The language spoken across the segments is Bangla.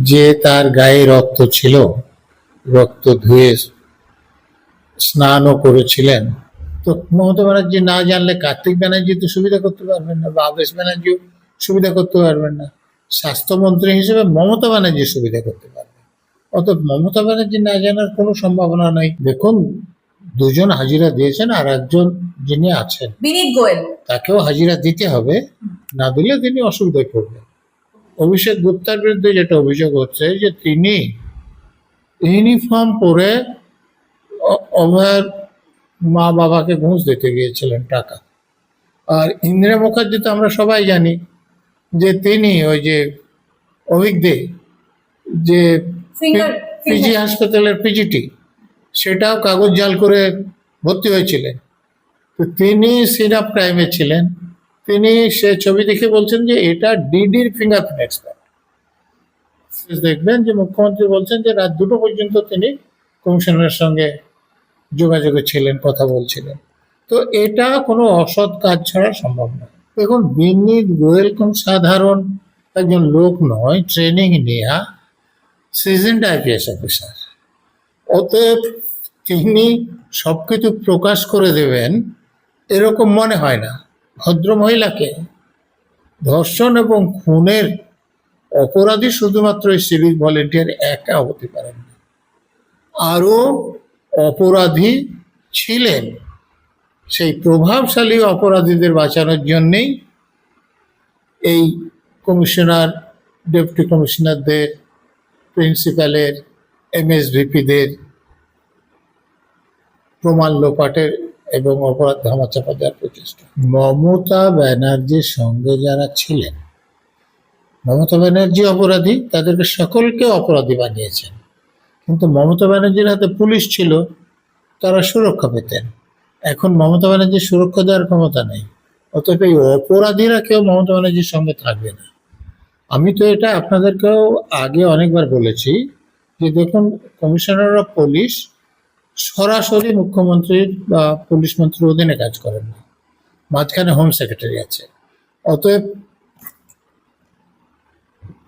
যে তার গায়ে রক্ত ছিল, রক্ত ধুয়ে স্নানও করেছিলেন। তো মমতা ব্যানার্জি না জানলে কার্তিক ব্যানার্জি তো সুবিধা করতে পারবেন না, বা আবেশ ব্যানার্জিও সুবিধা করতে পারবেন না। স্বাস্থ্যমন্ত্রী হিসেবে মমতা ব্যানার্জি সুবিধা করতে পারবেন, অতএব মমতা ব্যানার্জি না জানার কোনো সম্ভাবনা নাই। দেখুন, দুজন হাজিরা দিয়েছেন, আর একজন যিনি আছেন বিনীত গোয়েল, তাকেও হাজিরা দিতে হবে, না দিলে তিনি অসুবিধায় পড়বেন। অভিষেক গুপ্তার বিরুদ্ধে যেটা অভিযোগ হচ্ছে যে তিনি ইউনিফর্ম পরে অভয়ের মা বাবাকে ঘুষ দিতে গিয়েছিলেন টাকা। আর ইন্দিরা মুখার্জি তো আমরা সবাই জানি যে তিনি ওই যে অভিজ্ঞ যে পিজি হাসপাতালের পিজিটি, সেটাও কাগজ জাল করে ভর্তি হয়েছিলেন। তো তিনি সিন অফ ক্রাইমে ছিলেন। তিনি সে ছবি দেখে বলছেন যে এটা ডিডির ফিঙ্গারপ্রিন্ট এক্সপার্ট। দেখবেন যে মুখ্যমন্ত্রী বলছেন যে রাত 2টো পর্যন্ত তিনি কমিশনারের সঙ্গে যোগাযোগে ছিলেন, কথা বলছিলেন। তো এটা কোনো অসৎ কাজ ছাড়া সম্ভব নয়। দেখুন, বিনীত গোয়েল কোন সাধারণ একজন লোক নয়, ট্রেনিং নেওয়া সিজনড আইপিএস অফিসার। অতএব তিনি সবকিছু প্রকাশ করে দেবেন এরকম মনে হয় না। ভদ্র মহিলাকে ধর্ষণ এবং খুনের অপরাধী শুধুমাত্র এই সিভিক ভলেন্টিয়ার একা হতে পারেন না, আরও অপরাধী ছিলেন। সেই প্রভাবশালী অপরাধীদের বাঁচানোর জন্যেই এই কমিশনার, ডেপুটি কমিশনারদের, প্রিন্সিপালের, এমএসভিপিদের প্রমাণ লোপাটের এবং অপরাধ ধামাচাপা দেওয়ার প্রচেষ্টা। মমতা ব্যানার্জির সঙ্গে যারা ছিলেন, মমতা ব্যানার্জি অপরাধী, তাদেরকে সকলকে অপরাধী বানিয়েছেন। কিন্তু মমতা ব্যানার্জির হাতে পুলিশ ছিল, তারা সুরক্ষা পেতেন। এখন মমতা ব্যানার্জির সুরক্ষা দেওয়ার ক্ষমতা নেই, অতএব এই অপরাধীরা কেউ মমতা ব্যানার্জির সঙ্গে থাকবে না। আমি তো এটা আপনাদেরকেও আগে অনেকবার বলেছি যে দেখুন, কমিশনার অফ পুলিশ সরাসরি মুখ্যমন্ত্রীর বা পুলিশ মন্ত্রীর অধীনে কাজ করেন না, মাঝখানে হোম সেক্রেটারি আছে। অতএব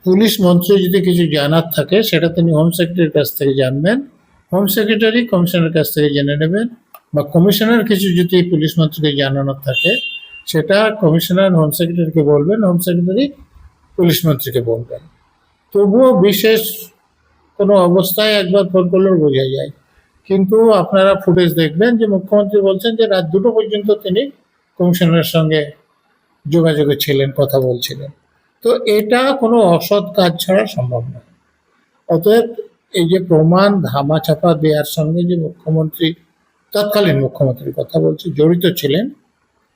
পুলিশ মন্ত্রী যদি কিছু জানার থাকে সেটা তিনি হোম সেক্রেটারির কাছ থেকে জানবেন, হোম সেক্রেটারি কমিশনারের কাছ থেকে জেনে নেবেন, বা কমিশনার কিছু যদি পুলিশ মন্ত্রীকে জানানোর থাকে সেটা কমিশনার হোম সেক্রেটারিকে বলবেন, হোম সেক্রেটারি পুলিশ মন্ত্রীকে বলবেন। তবুও বিশেষ কোনো অবস্থায় একবার ফোন করলেও বোঝা যায়। কিন্তু আপনারা ফুটেজ দেখবেন যে মুখ্যমন্ত্রী বলছেন যে রাত 2টো পর্যন্ত তিনি কমিশনারের সঙ্গে যোগাযোগে ছিলেন, কথা বলছিলেন। তো এটা কোনো অসৎ কাজ ছাড়া সম্ভব নয়। অতএব এই যে প্রমাণ ধামাচাপা দেওয়ার সঙ্গে যে মুখ্যমন্ত্রী, তৎকালীন মুখ্যমন্ত্রীর কথা বলছি, জড়িত ছিলেন,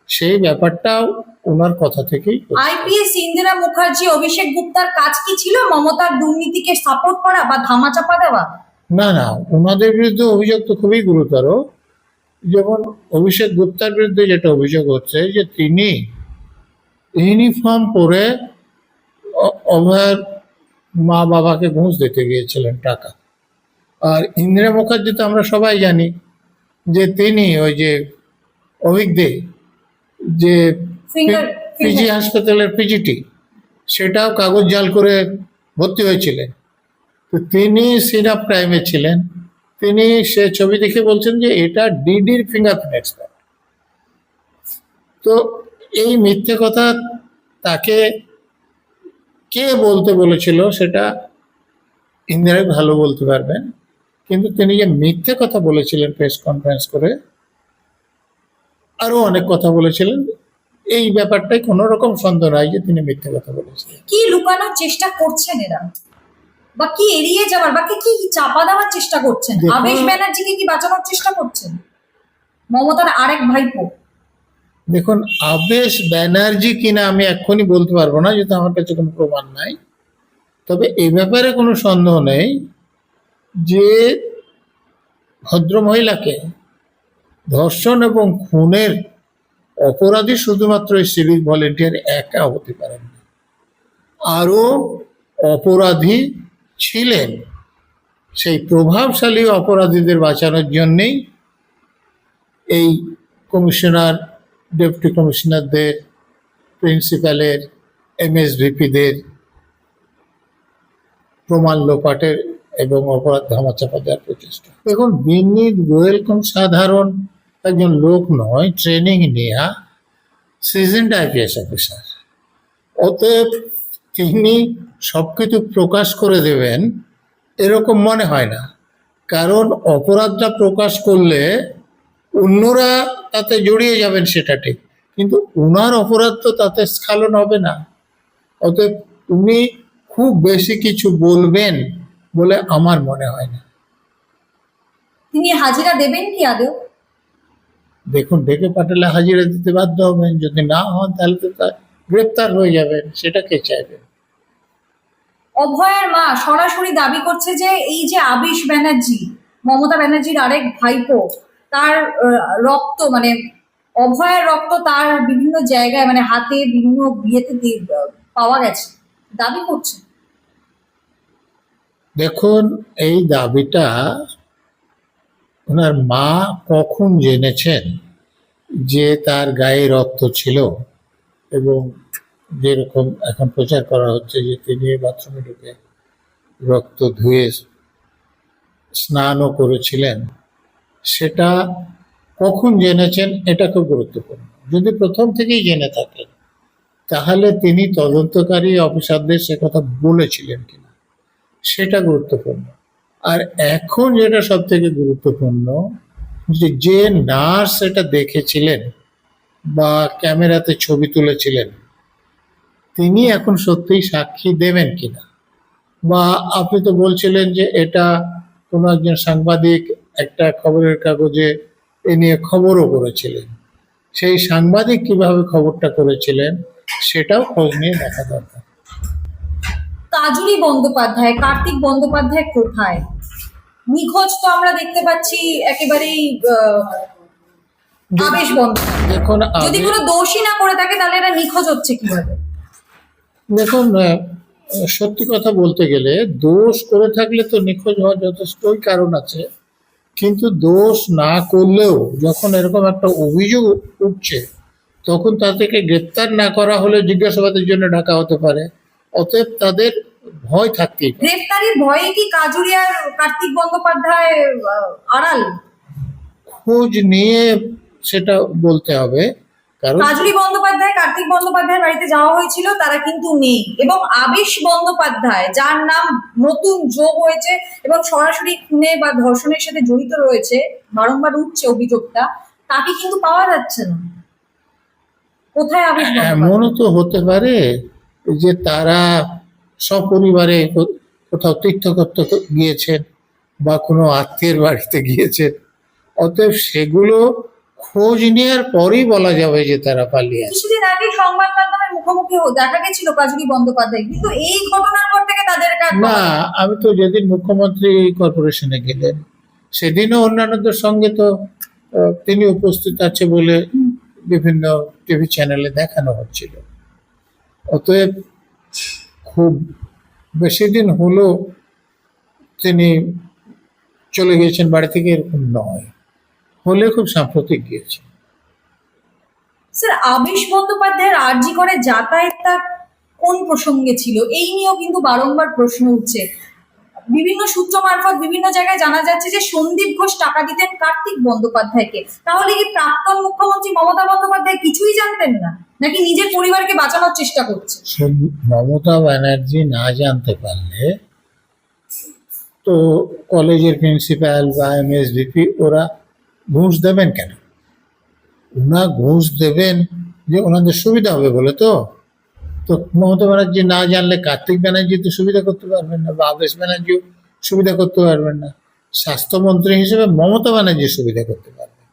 সেই ব্যাপারটাও ওনার কথা থেকেই। আইপিএস ইন্দিরা মুখার্জি, অভিষেক গুপ্তার কাজ কি ছিল মমতার দুর্নীতিকে সাপোর্ট করা বা ধামাচাপা দেওয়া? না না, ওনাদের বিরুদ্ধে অভিযোগ তো খুবই গুরুতর। যেমন অভিষেক গুপ্তার বিরুদ্ধে যেটা অভিযোগ হচ্ছে যে তিনি ইউনিফর্ম পরে অভয়ের মা বাবাকে ঘুষ দিতে গিয়েছিলেন টাকা। আর ইন্দিরা মুখার্জি তো আমরা সবাই জানি যে তিনি ওই যে অভিজ্ঞ যে পিজি হাসপাতালের পিজিটি, সেটাও কাগজ জাল করে ভর্তি হয়েছিলেন। তো তিনি সিন অফ ক্রাইমে ছিলেন। তিনি সে ছবি দেখে বলছেন যে এটা ডিডির ফিঙ্গারপ্রিন্ট এক্সপার্ট। তো এই মিথ্যে কথা তাকে কে বলতে বলেছিল সেটা ইন্দিরাই ভালো বলতে পারবেন। কিন্তু তিনি যে মিথ্যে কথা বলেছিলেন প্রেস কনফারেন্স করে, আরো অনেক কথা বলেছিলেন, এই ব্যাপারটাই কোনো রকম সন্দেহ নাই যে তিনি মিথ্যে কথা বলেছিলেন। কি লুকানোর চেষ্টা করছেন এরা, বা কি এড়িয়ে যাওয়ার, বা কি চাপা দেওয়ার চেষ্টা করছেন? আবেশ ব্যানার্জিকে কি বাঁচানোর চেষ্টা করছেন, মমতার আরেক ভাইপো? দেখুন, আবেশ ব্যানার্জি কিনা আমি এক্ষুনি বলতে পারবো না, যেহেতু আমার কাছে কোনো প্রমাণ নাই। তবে এ ব্যাপারে কোনো সন্দেহ নেই যে ভদ্র মহিলাকে ধর্ষণ এবং খুনের অপরাধী শুধুমাত্র এই সিভিক ভলেন্টিয়ার একা হতে পারেন না, আরও অপরাধী ছিলেন। সেই প্রভাবশালী অপরাধীদের বাঁচানোর জন্যেই এই কমিশনার, ডেপুটি কমিশনারদের, প্রিন্সিপালের, এমএসভিপিদের প্রমাণ লোপাটের এবং অপরাধ ধামাচাপা দেওয়ার প্রচেষ্টা। দেখুন, বিনীত গোয়েল কোন সাধারণ একজন লোক নয়, ট্রেনিং নেওয়া সিজনড আইপিএস অফিসার। অতএব তিনি সবকিছু প্রকাশ করে দেবেন এরকম মনে হয় না, কারণ অপরাধটা প্রকাশ করলে অন্যরা তাতে জড়িয়ে যাবেন সেটা ঠিক, কিন্তু উনার অপরাধ তো তাতে স্খলন হবে না। অতএব উনি খুব বেশি কিছু বলবেন বলে আমার মনে হয় না। তিনি হাজিরা দেবেন কি আদৌ? দেখুন, ডেকে পাঠালে হাজিরা দিতে বাধ্য হবেন, যদি না হন তাহলে তো তার গ্রেপ্তার হয়ে যাবেন, সেটা কে চাইবেন? অভয়ার মা সরাসরি দাবি করছে যে এই যে আবিশ ব্যানার্জি, মমতা ব্যানার্জির আরেক ভাইপো, তার রক্ত মানে অভয়ার রক্ত তার বিভিন্ন জায়গায় মানে হাতে বিভিন্ন বিয়েতে পাওয়া গেছে, দাবি করছে। দেখুন, এই দাবিটা ওনার মা কখন জেনেছেন যে তার গায়ে রক্ত ছিল, এবং যেরকম এখন প্রচার করা হচ্ছে যে তিনি বাথরুমে ঢুকে রক্ত ধুয়ে স্নানও করেছিলেন, সেটা কখন জেনেছেন এটা খুব গুরুত্বপূর্ণ। যদি প্রথম থেকেই জেনে থাকেন তাহলে তিনি তদন্তকারী অফিসারদের সে কথা বলেছিলেন কিনা সেটা গুরুত্বপূর্ণ। আর এখন যেটা সব থেকে গুরুত্বপূর্ণ, যে নার্স এটা দেখেছিলেন বা ক্যামেরাতে ছবি তুলেছিলেন, তিনি এখন সত্যিই সাক্ষী দেবেন কিনা। বা আপনি তো বলছিলেন যে এটা কোনো একজন সাংবাদিক একটা খবরের কাগজে এ নিয়ে খবরও করেছিলেন, সেই সাংবাদিক কিভাবে খবরটা করেছিলেন সেটাও খোঁজ নিয়ে দেখা দরকার। কাজুরি বন্দ্যোপাধ্যায়, কার্তিক বন্দ্যোপাধ্যায় কোথায়? নিখোঁজ তো আমরা দেখতে পাচ্ছি একেবারেই আবেশ বন্দ্যোপাধ্যায়। দেখুন, যদি কোনো দোষী না করে থাকে তাহলে এটা নিখোঁজ হচ্ছে কিভাবে? দেখুন, সত্যি কথা বলতে গেলে দোষ করে থাকলে তো নিখোঁজ হওয়ার যথেষ্টই কারণ আছে, কিন্তু দোষ না করলেও যখন এরকম একটা অভিযোগ উঠছে তখন তাদেরকে গ্রেপ্তার না করা হলে জিজ্ঞাসাবাদের জন্য ডাকা হতে পারে। অতএব তাদের ভয় থাকতেই পারে। গ্রেফতারির ভয়ে কি কাজুরি আর কার্তিক বন্দ্যোপাধ্যায় আড়াল? খোঁজ নিয়ে সেটা বলতে হবে, কারণ কাজুরি বন্দ্যোপাধ্যায়, কার্তিক বন্দ্যোপাধ্যায়ের বাড়িতে যাওয়া হয়েছিল, তারা কিন্তু নেই। এবং আবেশ বন্দ্যোপাধ্যায়, যার নাম নতুন যোগ হয়েছে এবং সরাসরি খুনে বা ধর্ষণের সাথে জড়িত রয়েছে, বারংবার উঠছে অভিযোগটা, তাকে কিন্তু পাওয়া যাচ্ছে না। কোথায় আবেশ বন্দ্যোপাধ্যায়? এমনও তো হতে পারে যে তারা সপরিবারে কোথাও তীর্থ করতে গিয়েছেন বা কোনো আত্মীয়ের বাড়িতে গিয়েছেন। অতএব সেগুলো খোঁজ নেওয়ার পরেই বলা যাবে যে তারা পালিয়ে আছে। কিছুদিন আগে সংবাদ মাধ্যমের মুখোমুখি দেখা গেছিল কাজুরি বন্দ্যোপাধ্যায়, কিন্তু এই ঘটনার পর থেকে তাদের না, আমি তো যেদিন মুখ্যমন্ত্রী কর্পোরেশনে গেলেন সেদিনও অন্যান্যদের সঙ্গে তো তিনি উপস্থিত আছে বলে বিভিন্ন টিভি চ্যানেলে দেখানো হচ্ছিল। অতএব খুব বেশি দিন হলো তিনি চলে গিয়েছেন বাড়ি থেকে এরকম নয়, হলে খুব সাম্প্রতিক গিয়েছে। স্যার, আবেশ বন্দ্যোপাধ্যায়ের আরজি করে যাতায়াতটা কোন প্রসঙ্গে ছিল, এই নিয়েও কিন্তু বারংবার প্রশ্ন উঠছে। বিভিন্ন সূত্র মারফত বিভিন্ন জায়গায় জানা যাচ্ছে যে সন্দীপ ঘোষ টাকা দিতেন কার্তিক বন্দ্যোপাধ্যায়কে। তাহলে কি প্রাক্তন মুখ্যমন্ত্রী মমতা বন্দ্যোপাধ্যায় কিছুই জানতেন না, নাকি নিজের পরিবারকে বাঁচানোর চেষ্টা করছে? মমতা ব্যানার্জি না জানতে পারলে তো কলেজের প্রিন্সিপাল বা এমএসভিপি ওরা ঘুষ দেবেন কেন? ওনা ঘুষ দেবেন যে ওনাদের সুবিধা হবে বলে। তো মমতা ব্যানার্জি না জানলে কার্তিক ব্যানার্জি তো সুবিধা করতে পারবেন না, বা আবেশ ব্যানার্জিও সুবিধা করতে পারবেন না। স্বাস্থ্যমন্ত্রী হিসেবে মমতা ব্যানার্জি সুবিধা করতে পারবেন।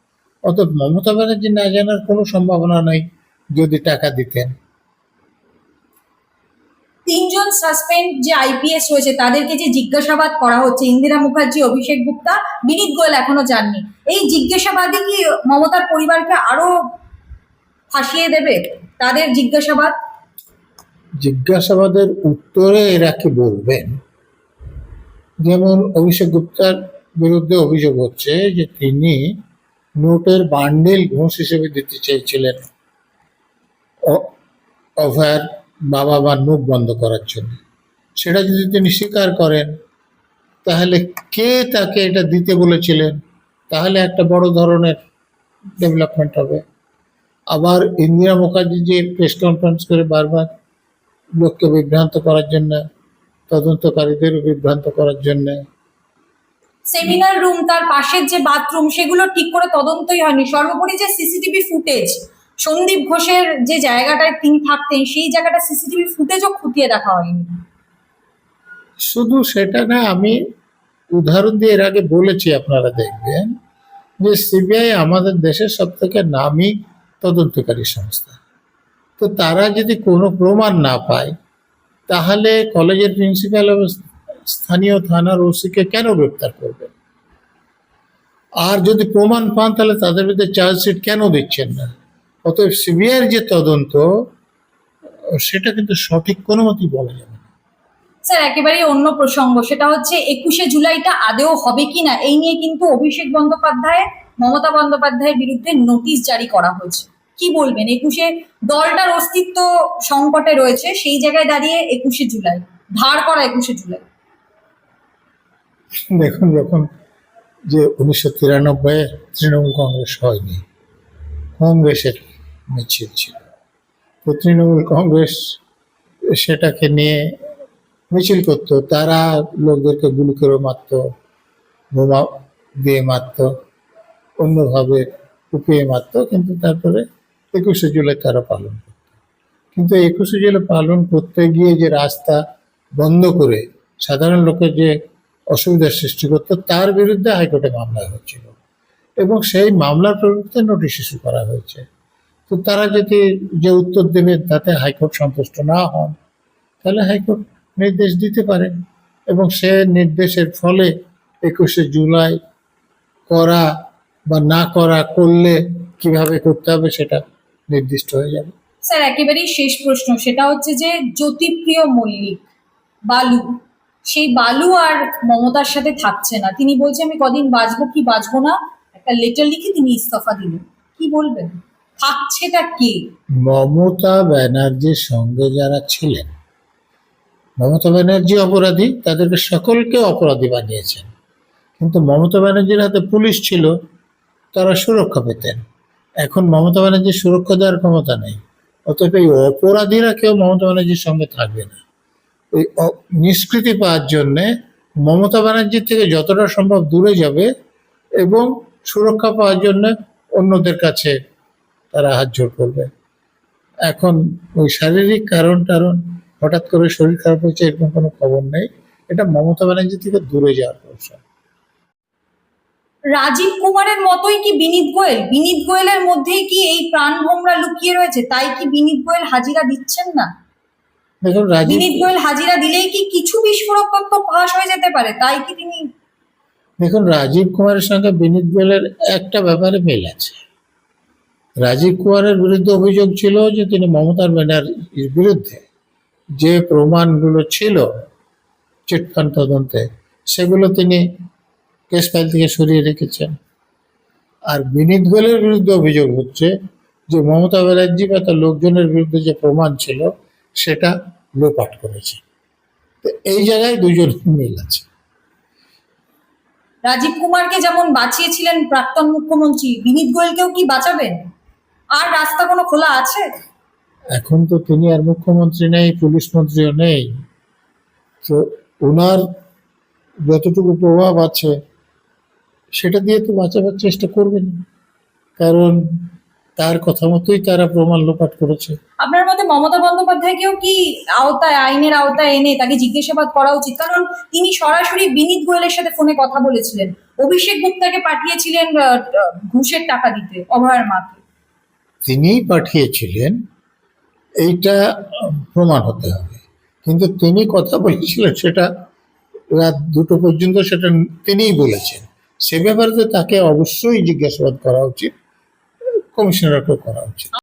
অতএব মমতা ব্যানার্জি না জানার কোনো সম্ভাবনা নেই যদি টাকা দিতেন। তিনজন সাসপেন্ড যে আইপিএস রয়েছে তাদেরকে যে জিজ্ঞাসাবাদ করা হচ্ছে, ইন্দিরা মুখার্জি, অভিষেক গুপ্তা, বিনীত গোয়েল এখনো যাননি। এই জিজ্ঞাসাবাদই কি মমতার পরিবারকে আরো ফাঁসিয়ে দেবে? তাদের জিজ্ঞাসাবাদের উত্তরে এরা কি বলবেন? যেমন অভিষেক গুপ্তার বিরুদ্ধে অভিযোগ হচ্ছে যে তিনি নোটের বান্ডেল ঘুষ হিসেবে দিতে চেয়েছিলেন অভয়ার বাবা মার মুখ বন্ধ করার জন্য। সেটা যদি তিনি স্বীকার করেন, তাহলে কে তাকে এটা দিতে বলেছিলেন, তাহলে একটা বড় ধরনের ডেভেলপমেন্ট হবে। আবার ইন্দিরা মুখার্জি যে প্রেস কনফারেন্স করে বারবার লোককে বিভ্রান্ত করার জন্য, তদন্তকারীদের বিভ্রান্ত করার জন্য, সেমিনার রুম, তার পাশের যে বাথরুম, সেগুলো ঠিক করে তদন্তই হয়নি। সর্বোপরি যে সিসিটিভি ফুটেজ, সন্দীপ ঘোষের যে জায়গাটায় তিনি থাকতেন, সেই জায়গাটা সিসিটিভি ফুটেজও খুঁটিয়ে দেখা হয়নি। শুধু সেটা না, আমি উদাহরণ দিয়ে এর আগে বলেছি, আপনারা দেখবেন যে সিবিআই আমাদের দেশের সব থেকে নামী তদন্তকারী সংস্থা। তো তারা যদি কোনো প্রমাণ না পায়, তাহলে কলেজের প্রিন্সিপাল এবং স্থানীয় থানার ওসিকে কেন গ্রেপ্তার করবে? আর যদি প্রমাণ পান, তাহলে তাদের বিরুদ্ধে চার্জশিট কেন দিচ্ছেন না? অতএব সিবিআইয়ের যে তদন্ত, সেটা কিন্তু সঠিক কোনো মতেই বলা যাবে না। স্যার, একেবারেই অন্য প্রসঙ্গ, সেটা হচ্ছে 21শে জুলাইটা আদেও হবে কিনা, এই নিয়ে কিন্তু অভিষেক বন্দ্যোপাধ্যায় মমতা বন্দ্যোপাধ্যায়ের বিরুদ্ধে নোটিশ জারি করা হয়েছে। কি বলবেন? 21শে দলটার অস্তিত্ব সংকটে রয়েছে, সেই জায়গায় দাঁড়িয়ে 21শে জুলাই ধার করা 21শে জুলাই। দেখুন, যখন যে 1993 তৃণমূল কংগ্রেস হয়নি, কংগ্রেসের মিছিল ছিল, তো তৃণমূল কংগ্রেস সেটাকে নিয়ে মিছিল করতো, তারা লোকদেরকে গুলি করে মারত, বোমা দিয়ে মারত, অন্যভাবে কুপিয়ে মারত, কিন্তু তারপরে 21শে জুলাই তারা পালন করত। কিন্তু 21শে জুলাই পালন করতে গিয়ে যে রাস্তা বন্ধ করে সাধারণ লোকের যে অসুবিধার সৃষ্টি করতো, তার বিরুদ্ধে হাইকোর্টে মামলা হয়েছিল এবং সেই মামলার পরিপ্রেক্ষিতে নোটিশ ইস্যু করা হয়েছে। তো তারা যদি যে উত্তর দেবে তাতে হাইকোর্ট সন্তুষ্ট না হন, তাহলে হাইকোর্ট নির্দেশ দিতে পারেন এবং সে নির্দেশের ফলে 21শে জুলাই করা বা না করা, করলে কিভাবে করতে হবে সেটা নির্দিষ্ট হয়ে যাবে। স্যার, একেবারেই শেষ প্রশ্ন, সেটা হচ্ছে যে জ্যোতিপ্রিয় মল্লিক বালু, সেই বালু আর মমতার সাথে থাকছে না। তিনি বলছে আমি কদিন বাঁচবো কি বাঁচবো না, একটা লেটার লিখে তিনি ইস্তফা দিলেন। কি বলবেন? থাকছেটা কে? মমতা ব্যানার্জির সঙ্গে যারা ছিলেন, মমতা ব্যানার্জি অপরাধী, তাদেরকে সকলকে অপরাধী বানিয়েছেন। কিন্তু মমতা ব্যানার্জির হাতে পুলিশ ছিল, তারা সুরক্ষা পেতেন। এখন মমতা ব্যানার্জির সুরক্ষা দেওয়ার ক্ষমতা নেই, অতএব এই অপরাধীরা কেউ মমতা ব্যানার্জির সঙ্গে থাকবে না। ওই নিষ্কৃতি পাওয়ার জন্যে মমতা ব্যানার্জির থেকে যতটা সম্ভব দূরে যাবে এবং সুরক্ষা পাওয়ার জন্য অন্যদের কাছে তারা হাত জোড় করবে। এখন ওই শারীরিক কারণ হঠাৎ করে শরীর খারাপ হয়েছে এরকম কোনো খবর নেই। এটা মমতা ব্যানার্জি থেকে দূরে যাওয়ার কৌশল। রাজীব কুমারের মতোই কি বিনীত গোয়েল? বিনীত গোয়েলের মধ্যেই কি এই প্রাণভোমরা লুকিয়ে রয়েছে? তাই কি বিনীত গোয়েল হাজিরা দিচ্ছেন না? দেখুন, বিনীত গোয়েল হাজিরা দিলেই কি কিছু বিস্ফোরক তথ্য ফাঁস হয়ে যেতে পারে? তাই কি তিনি? দেখুন, রাজীব কুমারের সঙ্গে বিনীত গোয়েলের একটা ব্যাপারে মিল আছে। রাজীব কুমারের বিরুদ্ধে অভিযোগ ছিল যে তিনি মমতা ব্যানার্জির বিরুদ্ধে যে প্রমাণগুলো ছিল চিটফান্ড তদন্তে, সেগুলো তিনি কেস ফাইল থেকে সরিয়ে রেখেছেন। আর বিনীত গোয়েলের বিরুদ্ধে অভিযোগ হচ্ছে যে মমতা ব্যানার্জি বা তার লোকজনের বিরুদ্ধে যে প্রমাণ ছিল সেটা লোপাট করেছে। তো এই জায়গায় দুজন মিল আছে। রাজীব কুমারকে যেমন বাঁচিয়েছিলেন প্রাক্তন মুখ্যমন্ত্রী, বিনীত গোয়েলকেও কি বাঁচাবেন? আর রাস্তা কোনো খোলা আছে? এখন তো তিনি আর মুখ্যমন্ত্রী নেই, পুলিশ মন্ত্রীও নেই, তো ওনার যতটুকু প্রভাব আছে সেটা দিয়ে তো বাঁচাবার চেষ্টা করবেন, কারণ তার কথা মতোই তারা প্রমাণ লোপাট করেছে। আপনার মতে মমতা বন্দ্যোপাধ্যায়কেও কি আইনের আওতায় এনে তাকে জিজ্ঞাসাবাদ করা উচিত? কারণ তিনি সরাসরি বিনীত গোয়েলের সাথে ফোনে কথা বলেছিলেন, অভিষেক গুপ্তাকে পাঠিয়েছিলেন ঘুষের টাকা দিতে অভয়ের মাকে। তিনিই পাঠিয়েছিলেন, এইটা প্রমাণ হতে হবে। কিন্তু তিনি কথা বলেছিলেন সেটা রাত 2টো পর্যন্ত, সেটা তিনিই বলেছেন। সে ব্যাপারে তো তাকে অবশ্যই জিজ্ঞাসাবাদ করা উচিত, কমিশনারকেও করা উচিত।